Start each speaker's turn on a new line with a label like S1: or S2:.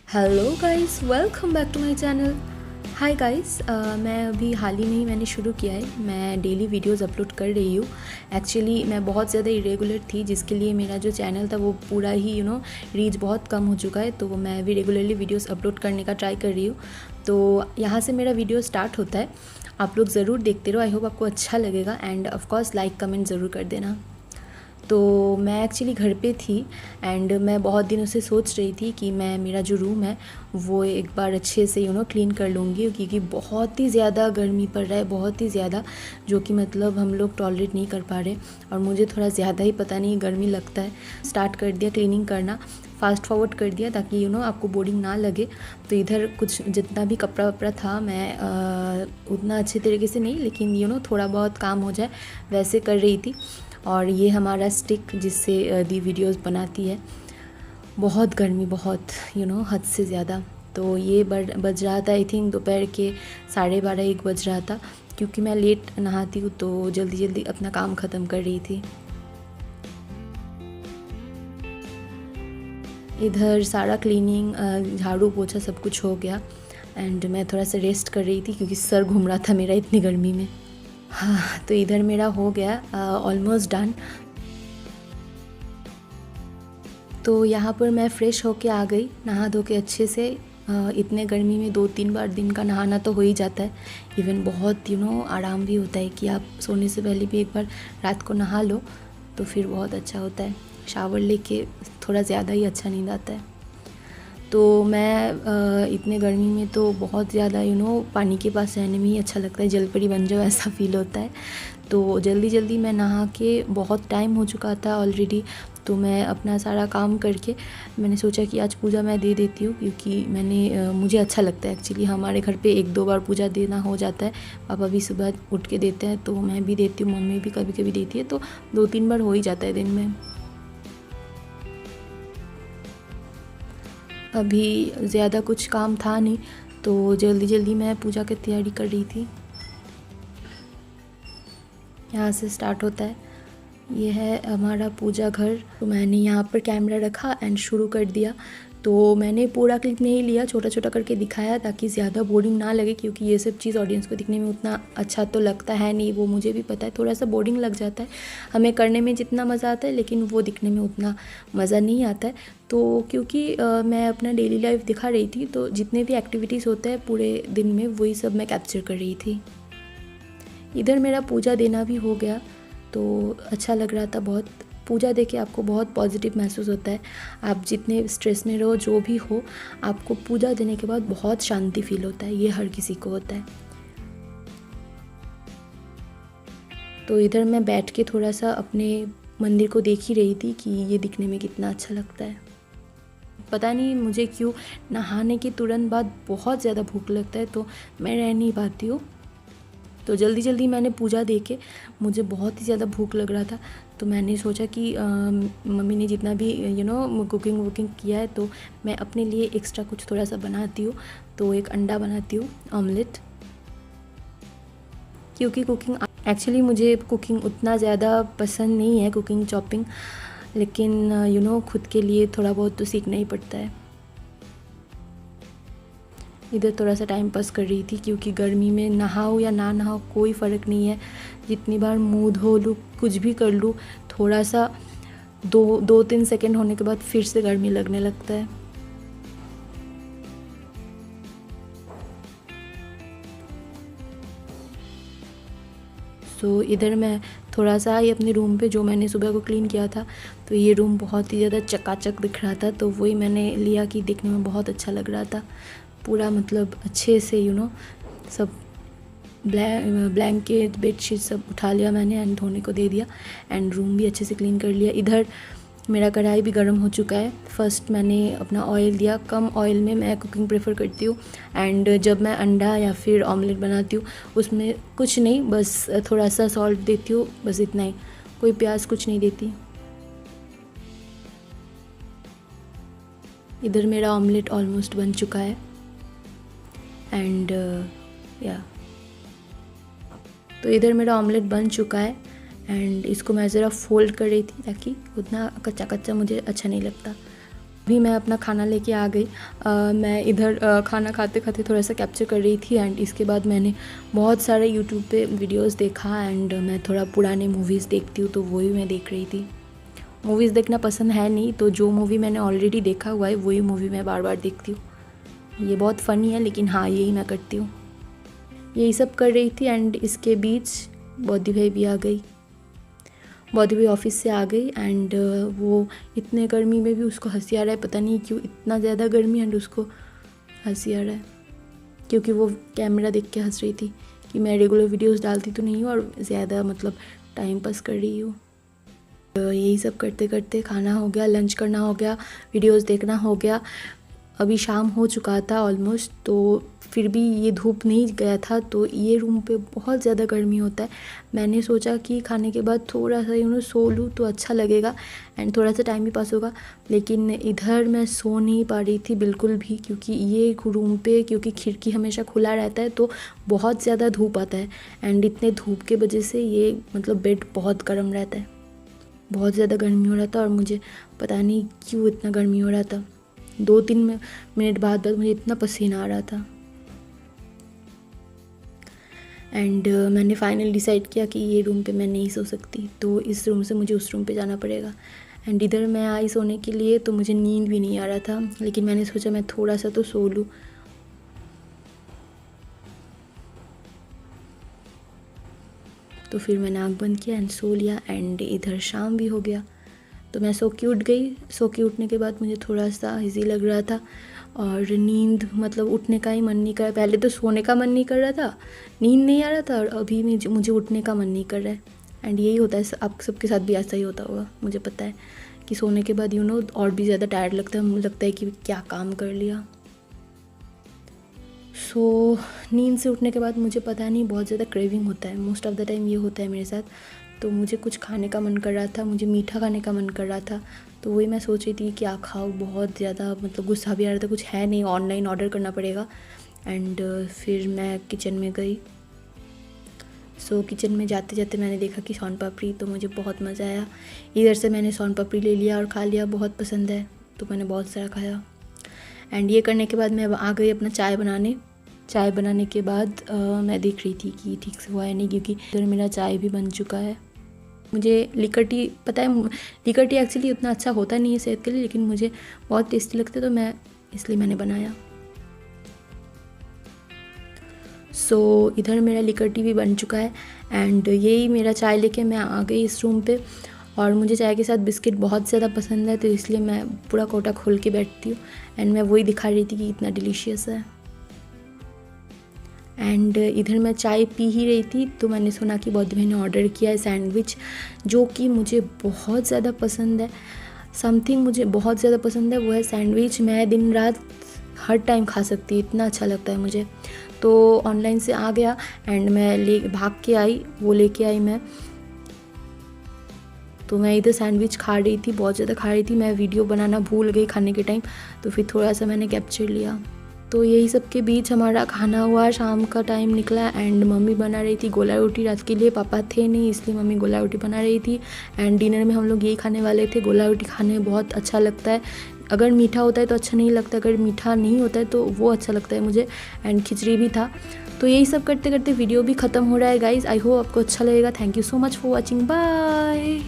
S1: Hello guys, welcome back to my channel. Hi guys, मैं अभी हाल ही में ही मैंने शुरू किया है। मैं डेली वीडियोस अपलोड कर रही हूँ। एक्चुअली मैं बहुत ज़्यादा इरेगुलर थी, जिसके लिए मेरा जो चैनल था वो पूरा ही रीच बहुत कम हो चुका है। तो मैं अभी रेगुलरली वीडियोस अपलोड करने का ट्राई कर रही हूँ। तो यहाँ से मेरा वीडियो स्टार्ट होता है। आप लोग ज़रूर देखते रहो। आई होप आपको अच्छा लगेगा एंड ऑफकोर्स लाइक कमेंट ज़रूर कर देना। तो मैं एक्चुअली घर पे थी एंड मैं बहुत दिनों से सोच रही थी कि मैं मेरा जो रूम है वो एक बार अच्छे से क्लीन कर लूँगी, क्योंकि बहुत ही ज़्यादा गर्मी पड़ रहा है, बहुत ही ज़्यादा, जो कि मतलब हम लोग टॉलरेट नहीं कर पा रहे। और मुझे थोड़ा ज़्यादा ही पता नहीं गर्मी लगता है। स्टार्ट कर दिया क्लीनिंग करना, फास्ट फॉरवर्ड कर दिया ताकि आपको बोरिंग ना लगे। तो इधर कुछ जितना भी कपड़ा वपड़ा था मैं उतना अच्छे तरीके से नहीं, लेकिन थोड़ा बहुत काम हो जाए वैसे कर रही थी। और ये हमारा स्टिक जिससे दी वीडियोस बनाती है। बहुत गर्मी, बहुत हद से ज़्यादा। तो ये बज रहा था आई थिंक दोपहर के 12:30-1 बज रहा था, क्योंकि मैं लेट नहाती हूँ तो जल्दी जल्दी अपना काम ख़त्म कर रही थी। इधर सारा क्लीनिंग, झाड़ू पोछा सब कुछ हो गया एंड मैं थोड़ा सा रेस्ट कर रही थी, क्योंकि सर घूम रहा था मेरा इतनी गर्मी में। हाँ, तो इधर मेरा हो गया ऑलमोस्ट डन। तो यहाँ पर मैं फ़्रेश होके आ गई, नहा धो के अच्छे से। इतने गर्मी में 2-3 बार दिन का नहाना तो हो ही जाता है। इवन बहुत आराम भी होता है कि आप सोने से पहले भी एक बार रात को नहा लो, तो फिर बहुत अच्छा होता है। शावर लेके थोड़ा ज़्यादा ही अच्छा नींद आता है। तो मैं इतने गर्मी में तो बहुत ज़्यादा पानी के पास रहने में ही अच्छा लगता है, जलपरी बन जाओ ऐसा फ़ील होता है। तो जल्दी जल्दी मैं नहा के, बहुत टाइम हो चुका था ऑलरेडी, तो मैं अपना सारा काम करके मैंने सोचा कि आज पूजा मैं दे देती हूँ, क्योंकि मुझे अच्छा लगता है। एक्चुअली हमारे घर पे 1-2 बार पूजा देना हो जाता है। पापा भी सुबह उठ के देते हैं तो मैं भी देती हूँ, मम्मी भी कभी कभी देती है, तो 2-3 बार हो ही जाता है दिन में। अभी ज़्यादा कुछ काम था नहीं, तो जल्दी जल्दी मैं पूजा की तैयारी कर रही थी। यहाँ से स्टार्ट होता है। ये है हमारा पूजा घर। तो मैंने यहाँ पर कैमरा रखा एंड शुरू कर दिया। तो मैंने पूरा क्लिप नहीं लिया, छोटा छोटा करके दिखाया ताकि ज़्यादा बोरिंग ना लगे, क्योंकि ये सब चीज़ ऑडियंस को दिखने में उतना अच्छा तो लगता है नहीं, वो मुझे भी पता है। थोड़ा सा बोरिंग लग जाता है, हमें करने में जितना मज़ा आता है लेकिन वो दिखने में उतना मज़ा नहीं आता है। तो क्योंकि मैं अपना डेली लाइफ दिखा रही थी, तो जितने भी एक्टिविटीज़ होते हैं पूरे दिन में वही सब मैं कैप्चर कर रही थी। इधर मेरा पूजा देना भी हो गया, तो अच्छा लग रहा था बहुत। पूजा देके आपको बहुत पॉजिटिव महसूस होता है। आप जितने स्ट्रेस में रहो, जो भी हो, आपको पूजा देने के बाद बहुत शांति फील होता है। ये हर किसी को होता है। तो इधर मैं बैठ के थोड़ा सा अपने मंदिर को देख ही रही थी कि ये दिखने में कितना अच्छा लगता है। पता नहीं मुझे क्यों नहाने के तुरंत बाद बहुत ज़्यादा भूख लगता है, तो मैं रह नहीं पाती हूँ। तो जल्दी जल्दी मैंने पूजा दे के, मुझे बहुत ही ज़्यादा भूख लग रहा था, तो मैंने सोचा कि मम्मी ने जितना भी कुकिंग वुकिंग किया है, तो मैं अपने लिए एक्स्ट्रा कुछ थोड़ा सा बनाती हूँ। तो एक अंडा बनाती हूँ, ऑमलेट। क्योंकि कुकिंग, एक्चुअली मुझे कुकिंग उतना ज़्यादा पसंद नहीं है, कुकिंग चॉपिंग, लेकिन खुद के लिए थोड़ा बहुत तो सीखना ही पड़ता है। इधर थोड़ा सा टाइम पास कर रही थी, क्योंकि गर्मी में नहाओ या ना नहाओ कोई फ़र्क नहीं है। जितनी बार मुँह धो लूँ, कुछ भी कर लूँ, थोड़ा सा 2-3 सेकेंड होने के बाद फिर से गर्मी लगने लगता है। तो इधर मैं थोड़ा सा ही अपने रूम पे, जो मैंने सुबह को क्लीन किया था, तो ये रूम बहुत ही ज़्यादा चकाचक दिख रहा था, तो वही मैंने लिया कि देखने में बहुत अच्छा लग रहा था। पूरा मतलब अच्छे से सब ब्लैंकेट बेडशीट सब उठा लिया मैंने एंड धोने को दे दिया एंड रूम भी अच्छे से क्लीन कर लिया। इधर मेरा कढ़ाई भी गर्म हो चुका है। फर्स्ट मैंने अपना ऑयल दिया। कम ऑयल में मैं कुकिंग प्रेफर करती हूँ एंड जब मैं अंडा या फिर ऑमलेट बनाती हूँ उसमें कुछ नहीं, बस थोड़ा सा सॉल्ट देती हूँ, बस इतना ही, कोई प्याज कुछ नहीं देती। इधर मेरा ऑमलेट ऑलमोस्ट बन चुका है एंड या तो इधर मेरा ऑमलेट बन चुका है एंड इसको मैं ज़रा फोल्ड कर रही थी ताकि उतना कच्चा कच्चा मुझे अच्छा नहीं लगता। भी मैं अपना खाना लेके आ गई। मैं इधर खाना खाते खाते थोड़ा सा कैप्चर कर रही थी एंड इसके बाद मैंने बहुत सारे यूट्यूब पे वीडियोस देखा एंड मैं थोड़ा पुराने मूवीज़ देखती हूँ तो वही मैं देख रही थी। मूवीज़ देखना पसंद है नहीं, तो जो मूवी मैंने ऑलरेडी देखा हुआ है वही मूवी मैं बार बार देखती हूँ। ये बहुत फ़नी है लेकिन हाँ, यही मैं करती हूँ। यही सब कर रही थी एंड इसके बीच बौद्धी भाई भी आ गई। बौद्धी भाई ऑफिस से आ गई एंड वो इतने गर्मी में भी उसको हंसी आ रहा है, पता नहीं क्यों इतना ज़्यादा गर्मी एंड उसको हंसी आ रहा है, क्योंकि वो कैमरा देख के हंस रही थी कि मैं रेगुलर वीडियोस डालती तो नहीं हूँ और ज़्यादा मतलब टाइम पास कर रही हूँ। यही सब करते करते खाना हो गया, लंच करना हो गया, वीडियोस देखना हो गया। अभी शाम हो चुका था ऑलमोस्ट, तो फिर भी ये धूप नहीं गया था, तो ये रूम पे बहुत ज़्यादा गर्मी होता है। मैंने सोचा कि खाने के बाद थोड़ा सा सो लूँ तो अच्छा लगेगा एंड थोड़ा सा टाइम भी पास होगा, लेकिन इधर मैं सो नहीं पा रही थी बिल्कुल भी, क्योंकि ये रूम पे क्योंकि खिड़की हमेशा खुला रहता है तो बहुत ज़्यादा धूप आता है एंड इतने धूप के वजह से ये मतलब बेड बहुत गर्म रहता है। बहुत ज़्यादा गर्मी हो रहा था और मुझे पता नहीं क्यों इतना गर्मी हो रहा था। 2-3 मिनट बाद मुझे इतना पसीना आ रहा था एंड मैंने फाइनल डिसाइड किया कि ये रूम पे मैं नहीं सो सकती, तो इस रूम से मुझे उस रूम पे जाना पड़ेगा। एंड इधर मैं आई सोने के लिए, तो मुझे नींद भी नहीं आ रहा था, लेकिन मैंने सोचा मैं थोड़ा सा तो सो लूँ। तो फिर मैंने आँख बंद किया एंड सो लिया एंड इधर शाम भी हो गया, तो मैं सो के उठ गई। सो के उठने के बाद मुझे थोड़ा सा इजी लग रहा था और नींद मतलब उठने का ही मन नहीं कर रहा। पहले तो सोने का मन नहीं कर रहा था, नींद नहीं आ रहा था, और अभी मुझे उठने का मन नहीं कर रहा है। एंड यही होता है, आप सबके साथ भी ऐसा ही होता होगा, मुझे पता है कि सोने के बाद और भी ज़्यादा टायर्ड लगता है, मुझे लगता है कि क्या काम कर लिया। सो नींद से उठने के बाद मुझे पता नहीं बहुत ज़्यादा क्रेविंग होता है, मोस्ट ऑफ द टाइम ये होता है मेरे साथ। तो मुझे कुछ खाने का मन कर रहा था, मुझे मीठा खाने का मन कर रहा था, तो वही मैं सोच रही थी क्या खाऊँ। बहुत ज़्यादा मतलब गुस्सा भी आ रहा था, कुछ है नहीं, ऑनलाइन ऑर्डर करना पड़ेगा। एंड फिर मैं किचन में गई। सो किचन में जाते जाते मैंने देखा कि सोन पापड़ी, तो मुझे बहुत मज़ा आया। इधर से मैंने सोन पापड़ी ले लिया और खा लिया, बहुत पसंद है तो मैंने बहुत सारा खाया। एंड ये करने के बाद मैं आ गई अपना चाय बनाने के बाद मैं देख रही थी कि ठीक से हुआ है नहीं, क्योंकि इधर मेरा चाय भी बन चुका है। मुझे लिकर टी पता है, लिकर टी एक्चुअली उतना अच्छा होता नहीं है सेहत के लिए, लेकिन मुझे बहुत टेस्टी लगता है तो मैं इसलिए मैंने बनाया। सो इधर मेरा लिकर टी भी बन चुका है एंड यही मेरा चाय लेके मैं आ गई इस रूम पे। और मुझे चाय के साथ बिस्किट बहुत ज़्यादा पसंद है, तो इसलिए मैं पूरा कोटा खोल के बैठती हूँ एंड मैं वही दिखा रही थी कि इतना डिलीशियस है। एंड इधर मैं चाय पी ही रही थी तो मैंने सुना कि बौद्ध भाई ने ऑर्डर किया है सैंडविच, जो कि मुझे बहुत ज़्यादा पसंद है। समथिंग मुझे बहुत ज़्यादा पसंद है, वो है सैंडविच। मैं दिन रात हर टाइम खा सकती हूँ, इतना अच्छा लगता है मुझे। तो ऑनलाइन से आ गया एंड मैं भाग के आई, वो लेके आई मैं। तो मैं इधर सैंडविच खा रही थी, बहुत ज़्यादा खा रही थी। मैं वीडियो बनाना भूल गई खाने के टाइम, तो फिर थोड़ा सा मैंने कैप्चर लिया। तो यही सब के बीच हमारा खाना हुआ, शाम का टाइम निकला एंड मम्मी बना रही थी गोला रोटी रात के लिए। पापा थे नहीं, इसलिए मम्मी गोला रोटी बना रही थी एंड डिनर में हम लोग यही खाने वाले थे। गोला रोटी खाने में बहुत अच्छा लगता है, अगर मीठा होता है तो अच्छा नहीं लगता, अगर मीठा नहीं होता है तो वो अच्छा लगता है मुझे। एंड खिचड़ी भी था। तो यही सब करते करते वीडियो भी ख़त्म हो रहा है गाइज़। आई होप आपको अच्छा लगेगा। Thank you so much for watching, bye.